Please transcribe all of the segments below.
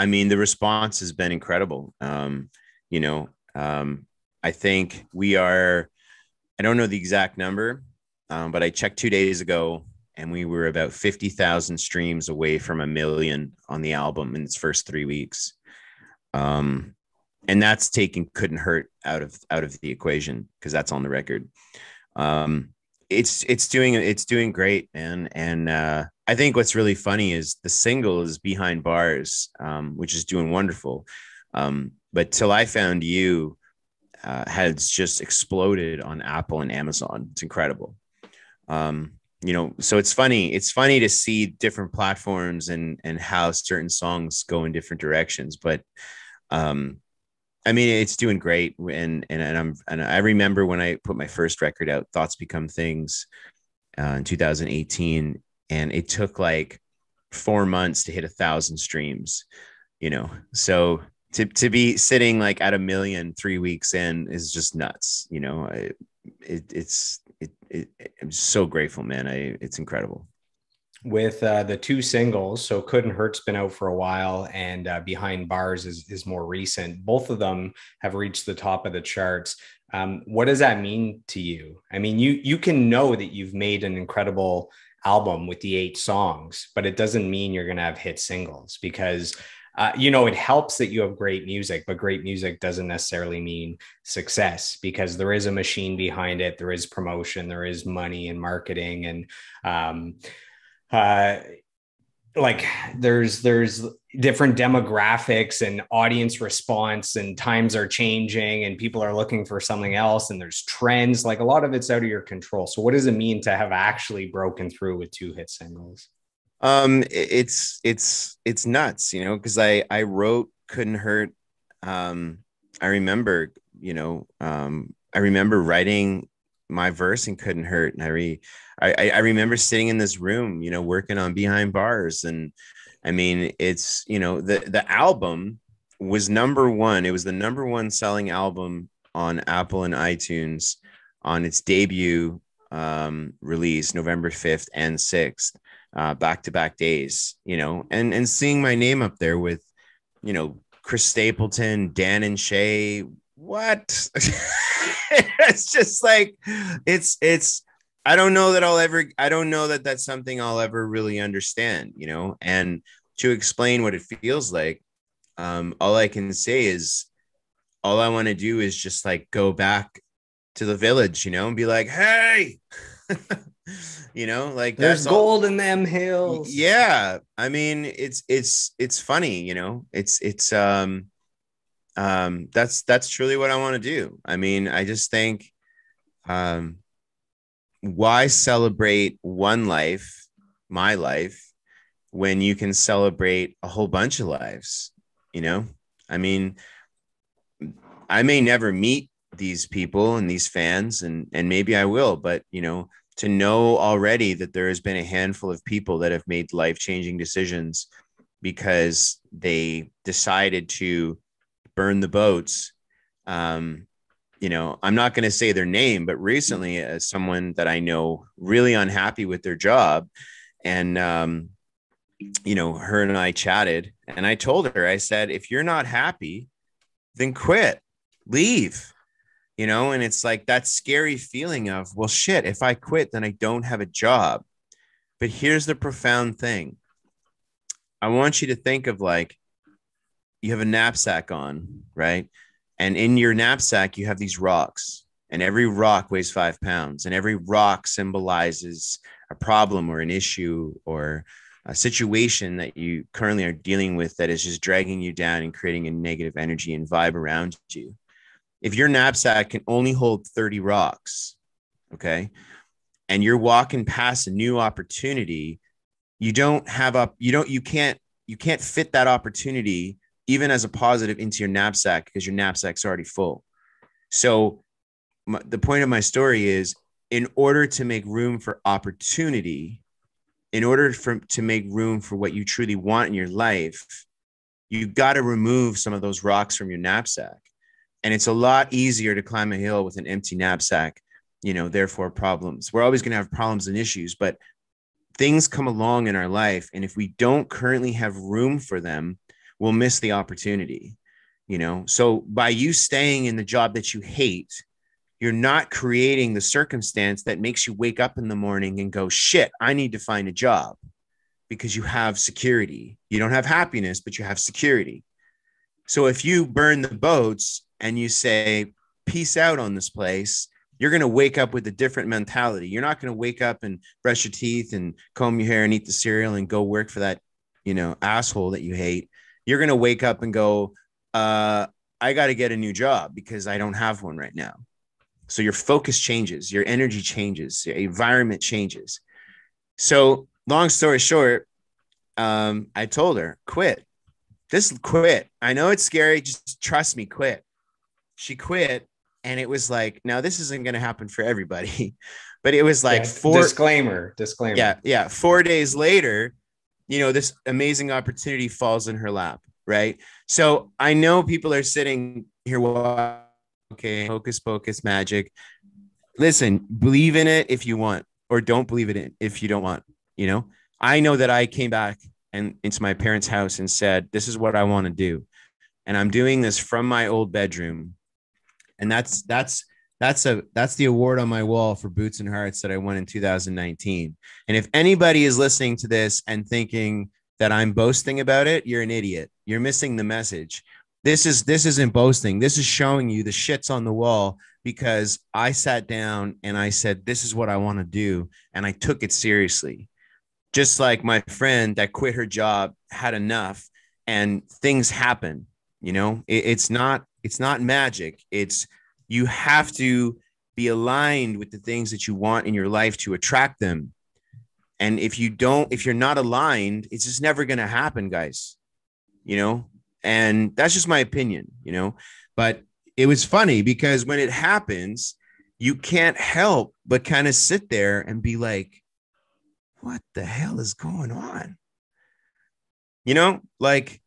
I mean, the response has been incredible. You know, I think we are, I don't know the exact number, but I checked 2 days ago and we were about 50,000 streams away from a million on the album in its first 3 weeks. Um, and that's taking Couldn't Hurt out of the equation because that's on the record. Um, it's doing great, man. And I think what's really funny is the single is Behind Bars, which is doing wonderful. But Till I Found You has just exploded on Apple and Amazon. It's incredible. So it's funny. It's funny to see different platforms and how certain songs go in different directions. But um, I mean, it's doing great. And I remember when I put my first record out, Thoughts Become Things, in 2018, and it took like 4 months to hit 1,000 streams. So to be sitting like at a million 3 weeks in is just nuts. I'm so grateful, man. It's incredible. With the two singles. So Couldn't Hurt's been out for a while, and Behind Bars is more recent. Both of them have reached the top of the charts. What does that mean to you? I mean, you can know that you've made an incredible album with the 8 songs, but it doesn't mean you're going to have hit singles because it helps that you have great music, but great music doesn't necessarily mean success because there is a machine behind it. There is promotion, there is money and marketing, and uh, like there's different demographics and audience response, and times are changing and people are looking for something else, and there's trends. Like a lot of it's out of your control. So what does it mean to have actually broken through with 2 hit singles? It's nuts, because I wrote Couldn't Hurt. I remember, I remember writing my verse and Couldn't Hurt, and I remember sitting in this room, working on Behind Bars. And I mean, it's, the album was number one. It was the number one selling album on Apple and iTunes on its debut release, November 5th and 6th, back-to-back days, and seeing my name up there with, Chris Stapleton, Dan and Shay. What? It's just like, it's I don't know that I don't know that that's something I'll ever really understand, and to explain what it feels like, all I can say is all I want to do is just like go back to the village, and be like, hey, like There's that's all. gold in them hills. Yeah. I mean, it's funny, that's truly what I want to do. I mean, I just think, um, why celebrate one life, my life, when you can celebrate a whole bunch of lives? I mean, I may never meet these people and these fans, and maybe I will, but to know already that there has been a handful of people that have made life-changing decisions because they decided to burn the boats. I'm not going to say their name, but recently, as someone that I know really unhappy with their job, and her and I chatted, and I told her, I said, if you're not happy, then quit, leave. And it's like that scary feeling of, well, shit, if I quit, then I don't have a job. But here's the profound thing. I want you to think of like, you have a knapsack on, right? And in your knapsack, you have these rocks, and every rock weighs 5 pounds, and every rock symbolizes a problem or an issue or a situation that you currently are dealing with that is just dragging you down and creating a negative energy and vibe around you. If your knapsack can only hold 30 rocks, okay, and you're walking past a new opportunity, you can't fit that opportunity even as a positive into your knapsack because your knapsack's already full. So the point of my story is, in order to make room for opportunity, in order to make room for what you truly want in your life, you got to remove some of those rocks from your knapsack. And it's a lot easier to climb a hill with an empty knapsack, therefore problems. We're always going to have problems and issues, but things come along in our life. And if we don't currently have room for them, will miss the opportunity, you know? So by you staying in the job that you hate, you're not creating the circumstance that makes you wake up in the morning and go, shit, I need to find a job, because you have security. You don't have happiness, but you have security. So if you burn the boats and you say, peace out on this place, you're going to wake up with a different mentality. You're not going to wake up and brush your teeth and comb your hair and eat the cereal and go work for that, you know, asshole that you hate. You're going to wake up and go, I got to get a new job because I don't have one right now. So your focus changes, your energy changes, your environment changes. So long story short, I told her, quit. Just quit. I know it's scary. Just trust me, quit. She quit. And it was like, now this isn't going to happen for everybody, but it was like disclaimer. Yeah. 4 days later, you know, this amazing opportunity falls in her lap. Right. So I know people are sitting here. Okay, hocus pocus magic. Listen, believe in it if you want, or don't believe in it if you don't want. You know, I know that I came back and into my parents' house and said, this is what I want to do. And I'm doing this from my old bedroom. And that's the award on my wall for Boots and Hearts that I won in 2019. And if anybody is listening to this and thinking that I'm boasting about it, you're an idiot. You're missing the message. This isn't boasting. This is showing you the shit's on the wall, because I sat down and I said, this is what I want to do. And I took it seriously. Just like my friend that quit her job had enough, and things happen. You know, it's not magic. It's, you have to be aligned with the things that you want in your life to attract them. And if you're not aligned, it's just never going to happen, guys, you know? And that's just my opinion, you know, but it was funny because when it happens, you can't help but kind of sit there and be like, what the hell is going on? You know, like,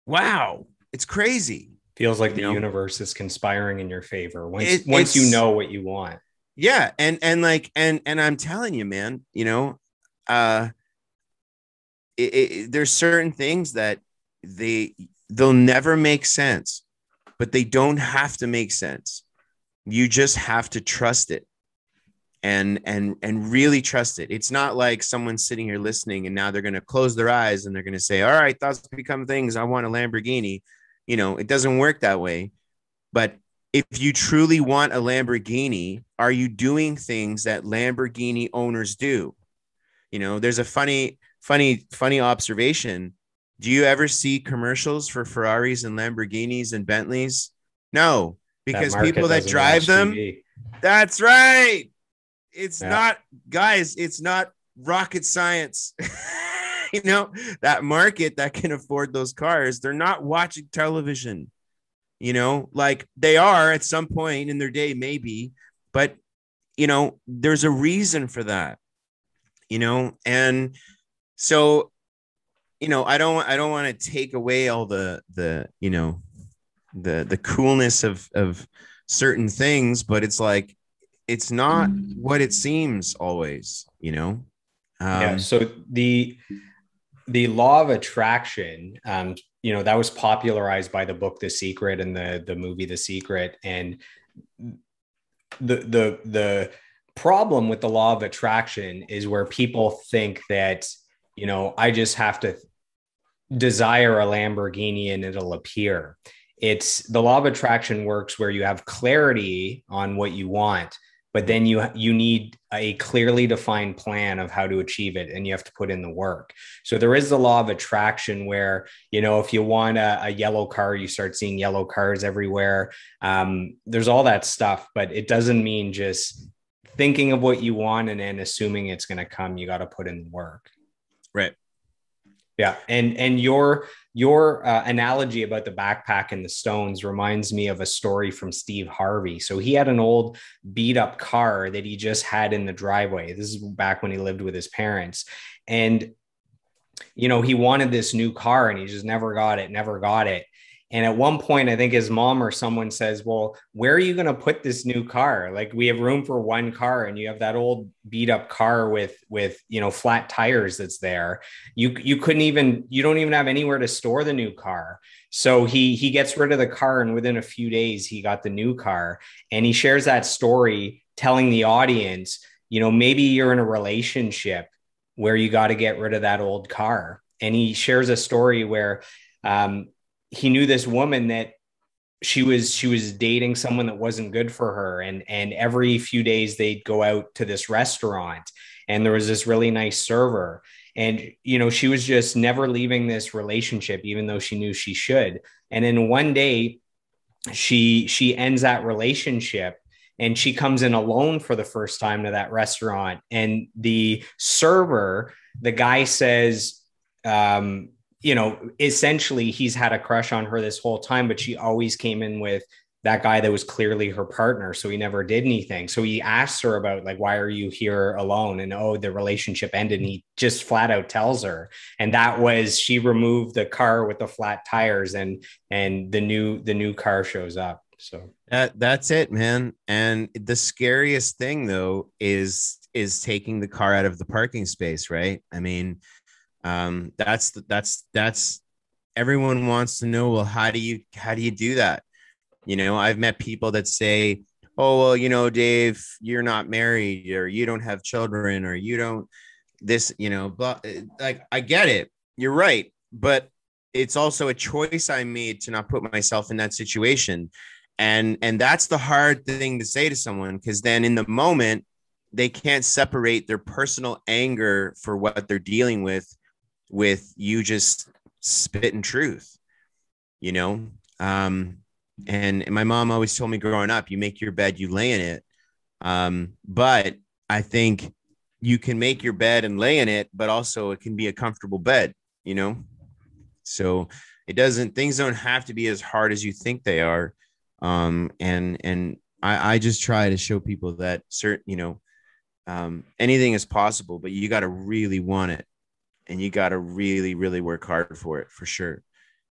wow, it's crazy. Feels like the universe is conspiring in your favor once you know what you want. Yeah. And I'm telling you, man, you know, there's certain things that they'll never make sense, but they don't have to make sense. You just have to trust it and really trust it. It's not like someone's sitting here listening and now they're going to close their eyes and they're going to say, all right, thoughts become things. I want a Lamborghini. You know, it doesn't work that way. But if you truly want a Lamborghini, are you doing things that Lamborghini owners do? You know, there's a funny observation. Do you ever see commercials for Ferraris and Lamborghinis and Bentleys? No, because people that drive them, TV. That's right. It's not, guys, it's not rocket science. You know, that market that can afford those cars, they're not watching television, you know, like they are at some point in their day, maybe, but, you know, there's a reason for that, you know, and so, you know, I don't want to take away all the, you know, the coolness of certain things, but it's like, it's not what it seems always, you know? So the law of attraction, you know, that was popularized by the book, The Secret, and the movie, The Secret. And the problem with the law of attraction is where people think that, you know, I just have to desire a Lamborghini and it'll appear. It's the law of attraction works where you have clarity on what you want, but then you need a clearly defined plan of how to achieve it, and you have to put in the work. So there is the law of attraction where, you know, if you want a yellow car, you start seeing yellow cars everywhere. There's all that stuff, but it doesn't mean just thinking of what you want and then assuming it's going to come. You got to put in the work. Right. Yeah. And your analogy about the backpack and the stones reminds me of a story from Steve Harvey. So he had an old beat up car that he just had in the driveway. This is back when he lived with his parents. And, you know, he wanted this new car and he just never got it. And at one point, I think his mom or someone says, well, where are you going to put this new car? Like, we have room for one car, and you have that old beat up car with, flat tires that's there. You couldn't even, you don't even have anywhere to store the new car. So he gets rid of the car, and within a few days, he got the new car. And he shares that story, telling the audience, maybe you're in a relationship where you got to get rid of that old car. And he shares a story where, he knew this woman that she was dating someone that wasn't good for her, and every few days they'd go out to this restaurant, and there was this really nice server, and she was just never leaving this relationship even though she knew she should. And then one day she ends that relationship, and she comes in alone for the first time to that restaurant, and the server, the guy says, essentially he's had a crush on her this whole time, but she always came in with that guy that was clearly her partner. So he never did anything. So he asks her about, like, why are you here alone? And, oh, the relationship ended. And he just flat out tells her. And that was, she removed the car with the flat tires, and the new car shows up. So that's it, man. And the scariest thing though is taking the car out of the parking space, right? I mean, that's everyone wants to know, well, how do you do that? I've met people that say, oh, well, Dave, you're not married, or you don't have children, or you don't this, but like, I get it, you're right, but it's also a choice I made to not put myself in that situation. And that's the hard thing to say to someone, because then in the moment they can't separate their personal anger for what they're dealing with you just spitting truth, and my mom always told me growing up, you make your bed, you lay in it. But I think you can make your bed and lay in it, but also it can be a comfortable bed, so things don't have to be as hard as you think they are. And I just try to show people that anything is possible, but you got to really want it. And you got to really, really work hard for it, for sure.